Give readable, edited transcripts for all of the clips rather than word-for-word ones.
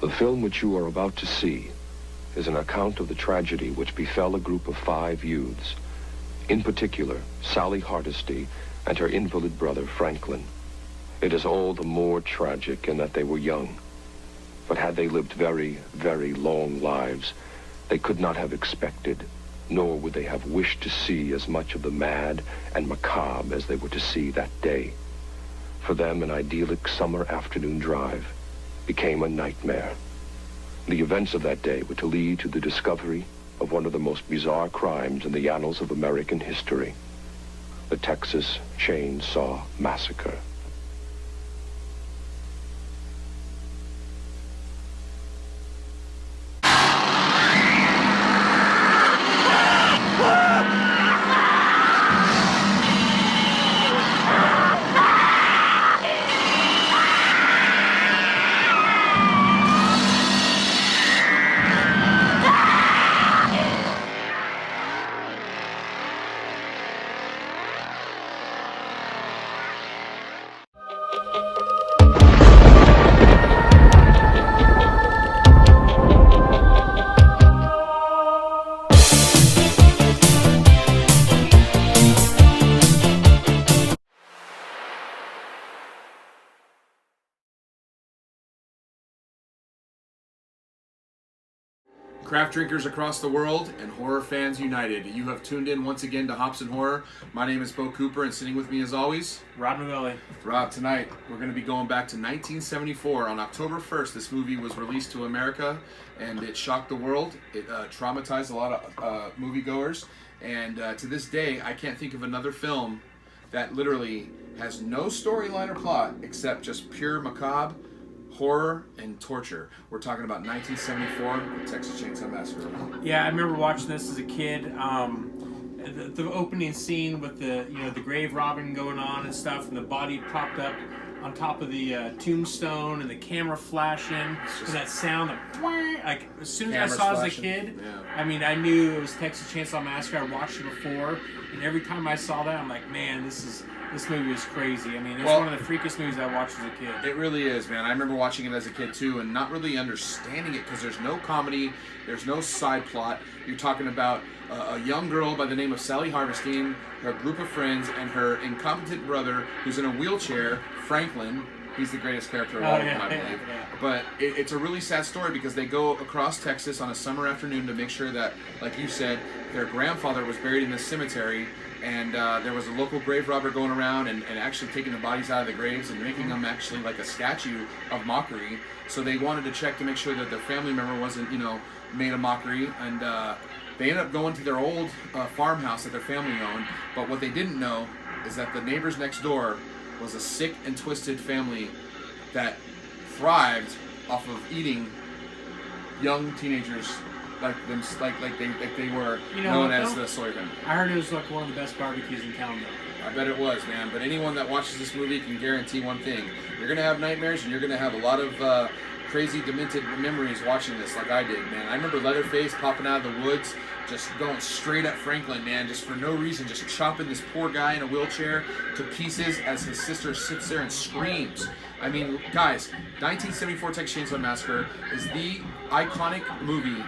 The film which you are about to see is an account of the tragedy which befell a group of 5 youths, in particular, Sally Hardesty and her invalid brother, Franklin. It is all the more tragic in that they were young. But had they lived very, very long lives, they could not have expected, nor would they have wished to see as much of the mad and macabre as they were to see that day. For them, an idyllic summer afternoon drive became a nightmare. The events of that day were to lead to the discovery of one of the most bizarre crimes in the annals of American history, the Texas Chainsaw Massacre. Craft drinkers across the world and horror fans united, you have tuned in once again to Hops and Horror. My name is Bo Cooper, and sitting with me as always, Rob Novelli. Rob, tonight we're going to be going back to 1974. On October 1st, this movie was released to America, and it shocked the world. It traumatized a lot of moviegoers, and to this day, I can't think of another film that literally has no storyline or plot except just pure macabre, horror, and torture. We're talking about 1974, the Texas Chainsaw Massacre. Yeah, I remember watching this as a kid. The opening scene with the grave robbing going on and stuff, and the body propped up on top of the tombstone, and the camera flashing, and that sound of like as soon as I saw it as a kid, yeah. I mean, I knew it was Texas Chainsaw Massacre. I watched it before, and every time I saw that, I'm like, man, this movie is crazy. I mean, it's one of the freakiest movies I watched as a kid. It really is, man. I remember watching it as a kid, too, and not really understanding it because there's no comedy, there's no side plot. You're talking about a young girl by the name of Sally Harvestine, her group of friends, and her incompetent brother who's in a wheelchair, Franklin. He's the greatest character of all of them, I believe. Yeah. But it's a really sad story because they go across Texas on a summer afternoon to make sure that, like you said, their grandfather was buried in this cemetery. And there was a local grave robber going around and actually taking the bodies out of the graves and making them actually like a statue of mockery. So they wanted to check to make sure that their family member wasn't, made a mockery. And they ended up going to their old farmhouse that their family owned. But what they didn't know is that the neighbors next door was a sick and twisted family that thrived off of eating young teenagers like they were known as the Sawyer family. I heard it was like one of the best barbecues in town, though. I bet it was, man. But anyone that watches this movie can guarantee one thing: you're gonna have nightmares, and you're gonna have a lot of crazy, demented memories watching this, like I did, man. I remember Leatherface popping out of the woods, just going straight at Franklin, man, just for no reason, just chopping this poor guy in a wheelchair to pieces as his sister sits there and screams. I mean, guys, 1974 Texas Chainsaw Massacre is the iconic movie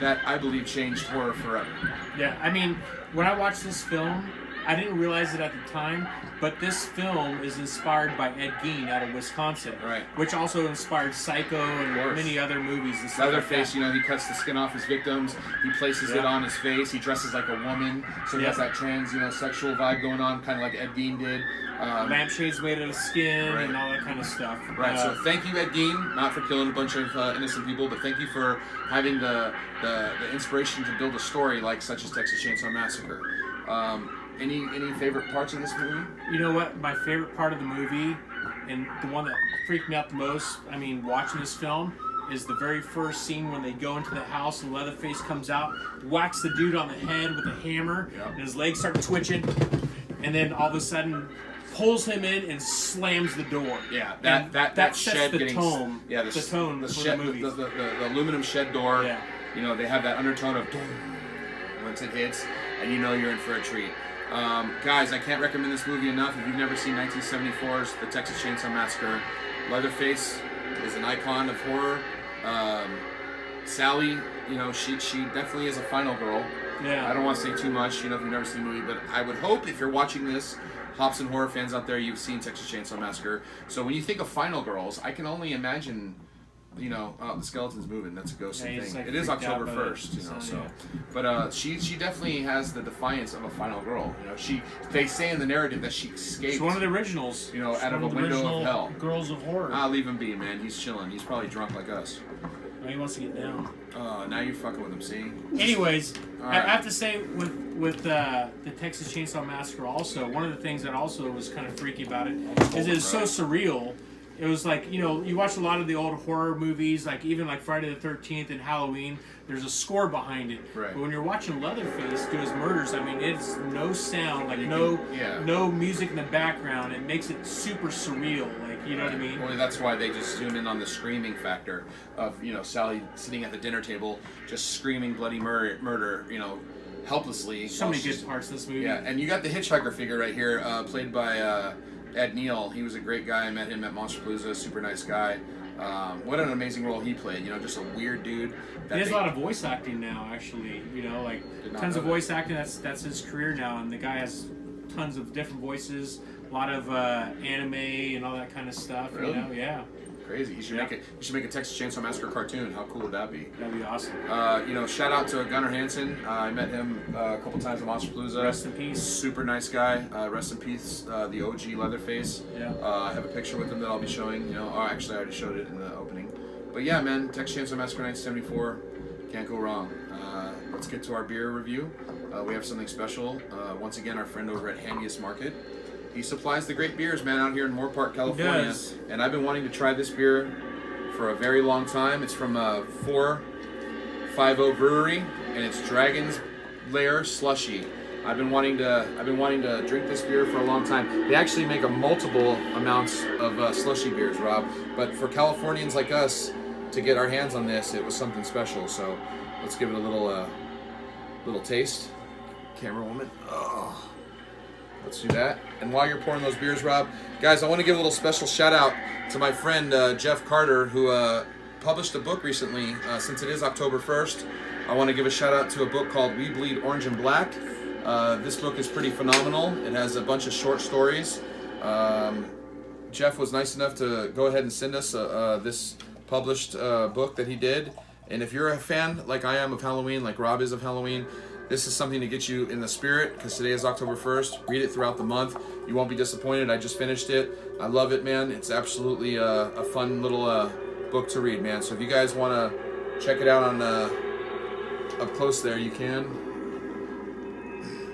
that I believe changed horror forever. Yeah, I mean, when I watched this film, I didn't realize it at the time, but this film is inspired by Ed Gein out of Wisconsin, right? Which also inspired Psycho and many other movies. And stuff Leatherface, he cuts the skin off his victims. He places it on his face. He dresses like a woman, so he has that trans, sexual vibe going on, kind of like Ed Gein did. Lampshades made out of skin and all that kind of stuff. Right. So thank you, Ed Gein, not for killing a bunch of innocent people, but thank you for having the inspiration to build a story like such as Texas Chainsaw Massacre. Any favorite parts of this movie? You know what? My favorite part of the movie, and the one that freaked me out the most, I mean, watching this film, is the very first scene when they go into the house and Leatherface comes out, whacks the dude on the head with a hammer, and his legs start twitching, and then all of a sudden pulls him in and slams the door. Yeah, that sets shed the getting tone. Yeah, the tone for shed, the movie. The aluminum shed door. Yeah. They have that undertone of once it hits, and you're in for a treat. Guys, I can't recommend this movie enough. If you've never seen 1974's The Texas Chainsaw Massacre, Leatherface is an icon of horror. Sally, she definitely is a final girl. Yeah. I don't want to say too much, if you've never seen the movie, but I would hope if you're watching this, Hops and horror fans out there, you've seen Texas Chainsaw Massacre. So when you think of final girls, I can only imagine, the skeleton's moving. That's a ghostly thing. Like it is October 1st, so. But she definitely has the defiance of a final girl. They say in the narrative that she escaped. She's one of the originals. Out of a window of hell. Girls of horror. I'll leave him be, man. He's chilling. He's probably drunk like us. Oh, he wants to get down. Now you're fucking with him, see? Anyways, right. I have to say with the Texas Chainsaw Massacre also, one of the things that also was kind of freaky about it is it's so surreal. It was like, you watch a lot of the old horror movies, like even like Friday the 13th and Halloween, there's a score behind it. Right. But when you're watching Leatherface do his murders, I mean, it's no sound, like no music in the background. It makes it super surreal, like, you know what I mean? Well, that's why they just zoom in on the screaming factor of, Sally sitting at the dinner table, just screaming bloody murder, helplessly. So many good parts in this movie. Yeah, and you got the hitchhiker figure right here, played by Ed Neal. He was a great guy. I met him at Monsterpalooza. Super nice guy. What an amazing role he played. Just a weird dude. He has a lot of voice acting now, actually. Like tons of voice acting. That's his career now, and the guy has tons of different voices. A lot of anime and all that kind of stuff. Really? Yeah. Crazy. You should make a Texas Chainsaw Massacre cartoon. How cool would that be? That'd be awesome. Shout out to Gunnar Hansen. I met him a couple times at Monsterpalooza. Rest in peace. Super nice guy. Rest in peace, the OG Leatherface. Yeah. I have a picture with him that I'll be showing. Actually, I already showed it in the opening. But yeah, man, Texas Chainsaw Massacre 1974. Can't go wrong. Let's get to our beer review. We have something special. Once again, our friend over at Handiest Market. He supplies the great beers, man, out here in Moore Park, California. He does. And I've been wanting to try this beer for a very long time. It's from 450 Brewery, and it's Dragon's Lair Slushy. I've been wanting to drink this beer for a long time. They actually make a multiple amounts of slushy beers, Rob. But for Californians like us to get our hands on this, it was something special. So let's give it a little taste. Camera woman. Oh. Let's do that. And while you're pouring those beers, Rob, guys, I want to give a little special shout out to my friend Jeff Carter, who published a book recently. Since it is October 1st, I want to give a shout out to a book called We Bleed Orange and Black. This book is pretty phenomenal. It has a bunch of short stories. Jeff was nice enough to go ahead and send us this published book that he did. And if you're a fan, like I am, of Halloween, like Rob is of Halloween, this is something to get you in the spirit, because today is October 1st. Read it throughout the month. You won't be disappointed. I just finished it. I love it, man. It's absolutely a fun little book to read, man. So if you guys want to check it out on up close there, you can.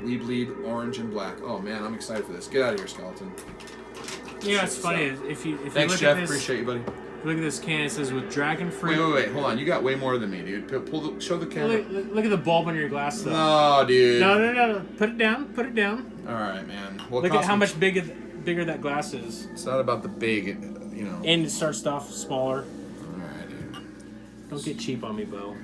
We Bleed Orange and Black. Oh, man, I'm excited for this. Get out of here, Skeleton. Yeah, it's funny. If you Thanks, look Jeff. at this, Appreciate you, buddy. look at this can. It says with dragon fruit. Wait. Hold on. You got way more than me, dude. Show the camera. Look at the bulb on your glass, though. No, dude. No. Put it down. All right, man. Well, Look at how much bigger that glass is. It's not about the big, And it starts off smaller. All right, dude. Don't get cheap on me, Bo.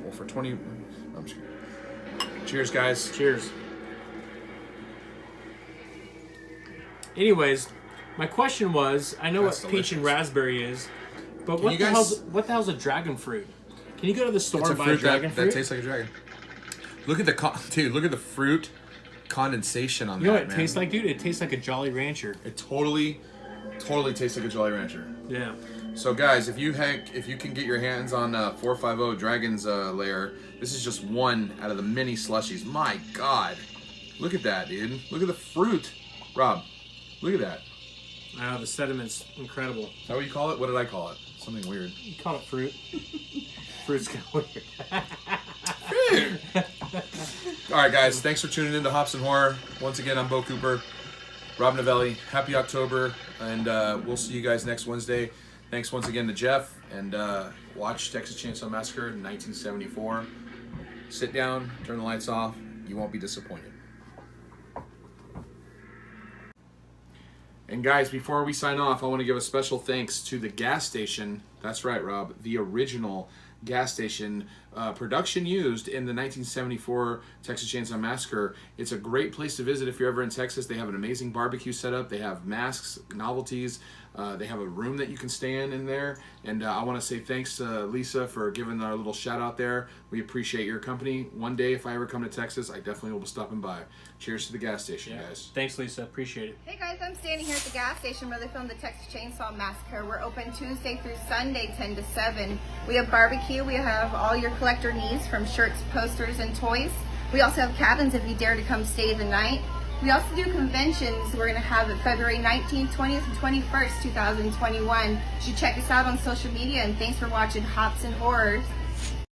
Well, for 20... I'm just kidding. Cheers, guys. Cheers. Anyways, my question was, I know That's what peach and delicious. raspberry is, but Can what you the guys- hell's a dragon fruit? Can you go to the store It's a and buy fruit dragon fruit? that tastes like a dragon. Look at look at the fruit condensation on you know that, what it man. tastes like, dude? It tastes like a Jolly Rancher. It totally tastes like a Jolly Rancher. Yeah. So guys, if you can get your hands on 450 Dragon's Lair, this is just one out of the many slushies. My God, look at that, dude. Look at the fruit, Rob. Look at that. I know, the sediment's incredible. Is that what you call it? What did I call it? Something weird. You call it fruit. Fruit's kind of weird. All right, guys. Thanks for tuning in to Hops and Horror. Once again, I'm Bo Cooper, Rob Novelli. Happy October, and we'll see you guys next Wednesday. Thanks once again to Jeff, and watch Texas Chainsaw Massacre 1974. Sit down, turn the lights off. You won't be disappointed. And guys, before we sign off, I want to give a special thanks to the gas station. That's right, Rob. The original gas station, production used in the 1974 Texas Chainsaw Massacre. It's a great place to visit if you're ever in Texas. They have an amazing barbecue setup. They have masks, novelties. They have a room that you can stay in there. And I want to say thanks to Lisa for giving our little shout out there. We appreciate your company. One day, if I ever come to Texas, I definitely will be stopping by. Cheers to the gas station, guys. Thanks, Lisa. Appreciate it. Hey guys, I'm standing here at the gas station where they filmed the Texas Chainsaw Massacre. We're open Tuesday through Sunday, 10 to 7. We have barbecue. We have all your collector needs from shirts, posters, and toys. We also have cabins if you dare to come stay the night. We also do conventions. We're going to have it February 19th, 20th, and 21st, 2021. You should check us out on social media, and thanks for watching Hops and Horrors.